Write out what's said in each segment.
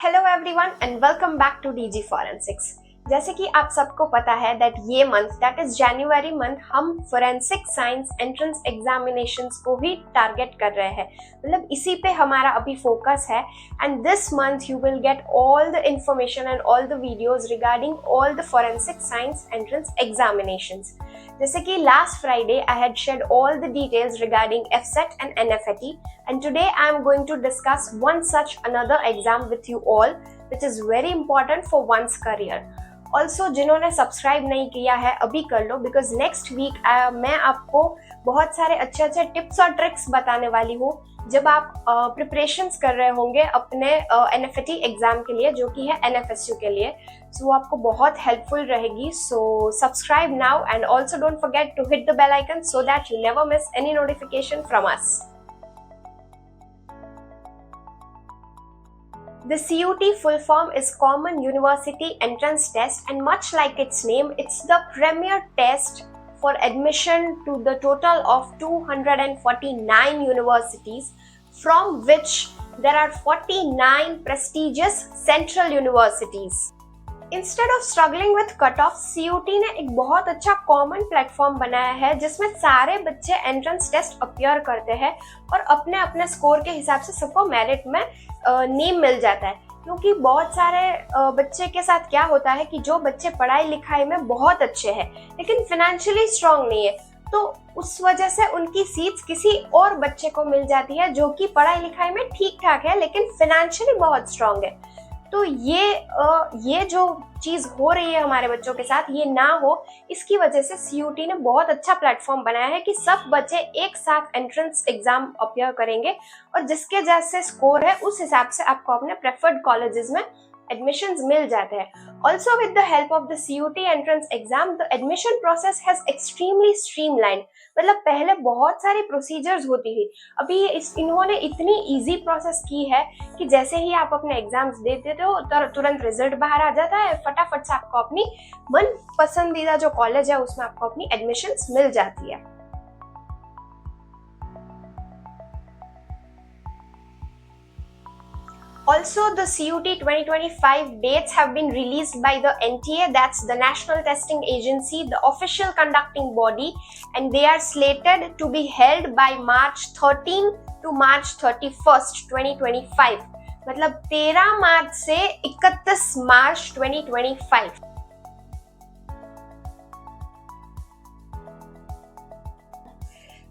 Hello everyone and welcome back to DG forensics. जैसे कि आप सबको पता है दैट ये month that is January month हम फोरेंसिक साइंस एंट्रेंस एग्जामिनेशंस को ही टारगेट कर रहे हैं। मतलब इसी पे हमारा अभी फोकस है and this month you will get all the information and all the videos regarding all the forensic science entrance examinations. जैसे कि last Friday I had shared all the details regarding FSET and NFAT and today I am going to discuss one such another exam with you all which is very important for one's career. Also जिन्होंने subscribe नहीं किया है अभी कर लो because next week मैं आपको बहुत सारे अच्छे टिप्स और ट्रिक्स बताने वाली हूँ जब आप प्रिपरेशंस कर रहे होंगे अपने एनएफएटी एग्जाम के लिए जो कि है एनएफएसयू के लिए। सो वो आपको बहुत हेल्पफुल रहेगी। So subscribe now and also don't forget to hit the bell icon so that you never miss any notification from us. The CUT full form is Common University Entrance Test, and much like its name, it's the premier test for admission to the total of 249 universities, from which there are 49 prestigious central universities. Instead of struggling with cutoff, CUT ने एक बहुत अच्छा common platform बनाया है जिसमें सारे बच्चे entrance test appear करते हैं और अपने अपने स्कोर के हिसाब से सबको मेरिट में नेम मिल जाता है। क्योंकि बहुत सारे बच्चे के साथ क्या होता है कि जो बच्चे पढ़ाई लिखाई में बहुत अच्छे हैं लेकिन फाइनेंशियली स्ट्रांग नहीं है, तो उस वजह से उनकी सीट्स किसी और बच्चे को मिल जाती है जो कि पढ़ाई लिखाई में ठीक ठाक है लेकिन फाइनेंशियली बहुत स्ट्रांग है। तो ये जो चीज हो रही है हमारे बच्चों के साथ ये ना हो, इसकी वजह से सीयूटी ने बहुत अच्छा प्लेटफॉर्म बनाया है कि सब बच्चे एक साथ एंट्रेंस एग्जाम अपीयर करेंगे और जिसके जैसे स्कोर है उस हिसाब से आपको अपने प्रेफर्ड कॉलेजेस में एडमिशंस मिल जाते हैं। Also with the help of the CUET entrance exam the admission process has extremely streamline. मतलब पहले बहुत सारी प्रोसीजर्स होती थी, अभी इन्होंने इतनी इजी प्रोसेस की है कि जैसे ही आप अपने एग्जाम्स दे देते हो तुरंत रिजल्ट बाहर आ जाता है, फटाफट से आपको अपनी मन पसंदीदा जो कॉलेज है उसमें आपको अपनी एडमिशंस मिल जाती है। Also, the CUT 2025 dates have been released by the NTA, that's the National Testing Agency, the official conducting body, and they are slated to be held by March 13 to March 31st, 2025. मतलब 13 मार्च से 31 मार्च 2025।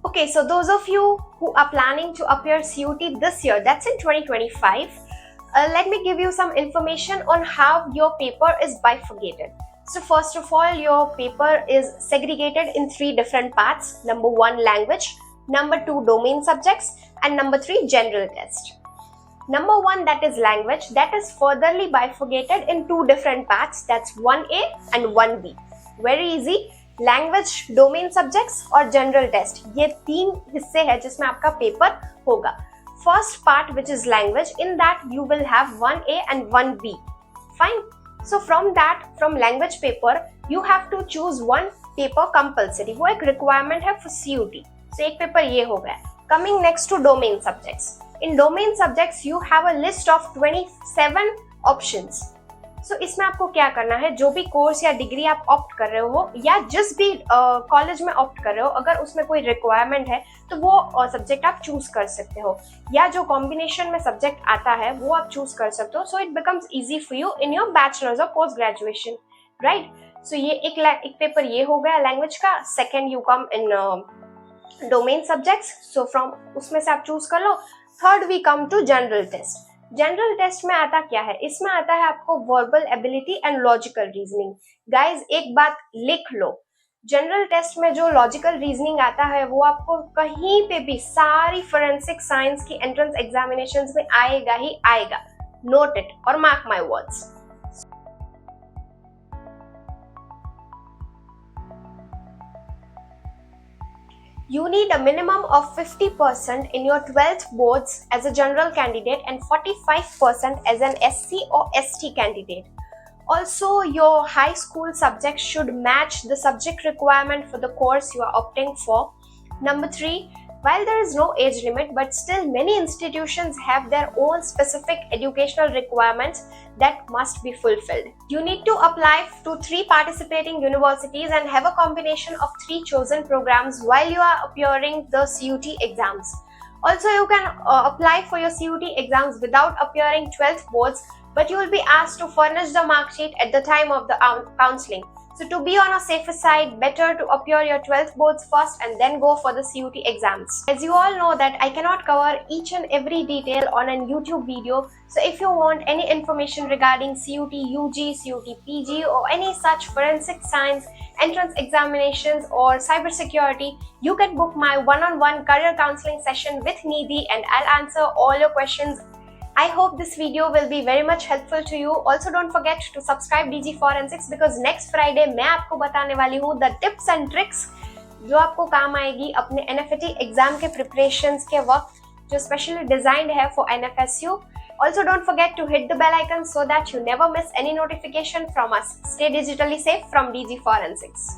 Okay, so those of you who are planning to appear CUT this year, that's in 2025, let me give you some information on how your paper is bifurcated. So first of all, your paper is segregated in 3 different parts. Number 1, language. Number 2, domain subjects. And number 3, general test. Number 1, that is language, that is furtherly bifurcated in 2 different parts. That's 1A and 1B. Very easy. Language, domain subjects और general test, ये 3 हिस्से हैं जिसमें आपका paper होगा। First part, which is language, in that you will have 1A and 1B. Fine. So from language paper, you have to choose one paper compulsory. वो एक requirement है for CUT. So एक पेपर ये हो गया। Coming next to domain subjects. In domain subjects, you have a list of 27 options. So इसमें आपको क्या करना है, जो भी कोर्स या डिग्री आप ऑप्ट कर रहे हो या जिस भी कॉलेज में ऑप्ट कर रहे हो, अगर उसमें कोई रिक्वायरमेंट है तो वो सब्जेक्ट आप चूज कर सकते हो, या जो कॉम्बिनेशन में सब्जेक्ट आता है वो आप चूज कर सकते हो। So it becomes easy for you in your bachelors और पोस्ट ग्रेजुएशन, राइट। सो ये एक पेपर ये हो गया लैंग्वेज का। Second, you come in domain subjects, so from उसमें से आप चूज कर लो। Third, we come to general test. General test में आता क्या है, इसमें आता है आपको verbal ability and logical reasoning. Guys एक बात लिख लो, जनरल टेस्ट में जो लॉजिकल रीजनिंग आता है वो आपको कहीं पे भी सारी फोरेंसिक साइंस की एंट्रेंस एग्जामिनेशंस में आएगा ही आएगा। नोट इट और mark my words. You need a minimum of 50% in your 12th boards as a general candidate and 45% as an SC or ST candidate. Also, your high school subjects should match the subject requirement for the course you are opting for. Number 3, While there is no age limit, but still many institutions have their own specific educational requirements that must be fulfilled. You need to apply to 3 participating universities and have a combination of 3 chosen programs while you are appearing the CUT exams. Also, you can apply for your CUT exams without appearing 12th boards, but you will be asked to furnish the mark sheet at the time of the counseling. So to be on a safer side, better to appear your 12th boards first and then go for the CUT exams. As you all know that I cannot cover each and every detail on a YouTube video. So if you want any information regarding CUT UG, CUT PG or any such forensic science, entrance examinations or cybersecurity, you can book my one-on-one career counseling session with Nidhi and I'll answer all your questions. I hope this video will be very much helpful to you. Also don't forget to subscribe DG Forensics because next Friday मैं आपको बताने वाली हूँ the tips and tricks जो आपको काम आएगी अपने NFAT एग्जाम के preparations के वक्त जो specially designed है for NFSU. Also don't forget to hit the bell icon so that you never miss any notification from us. Stay digitally safe from DG Forensics.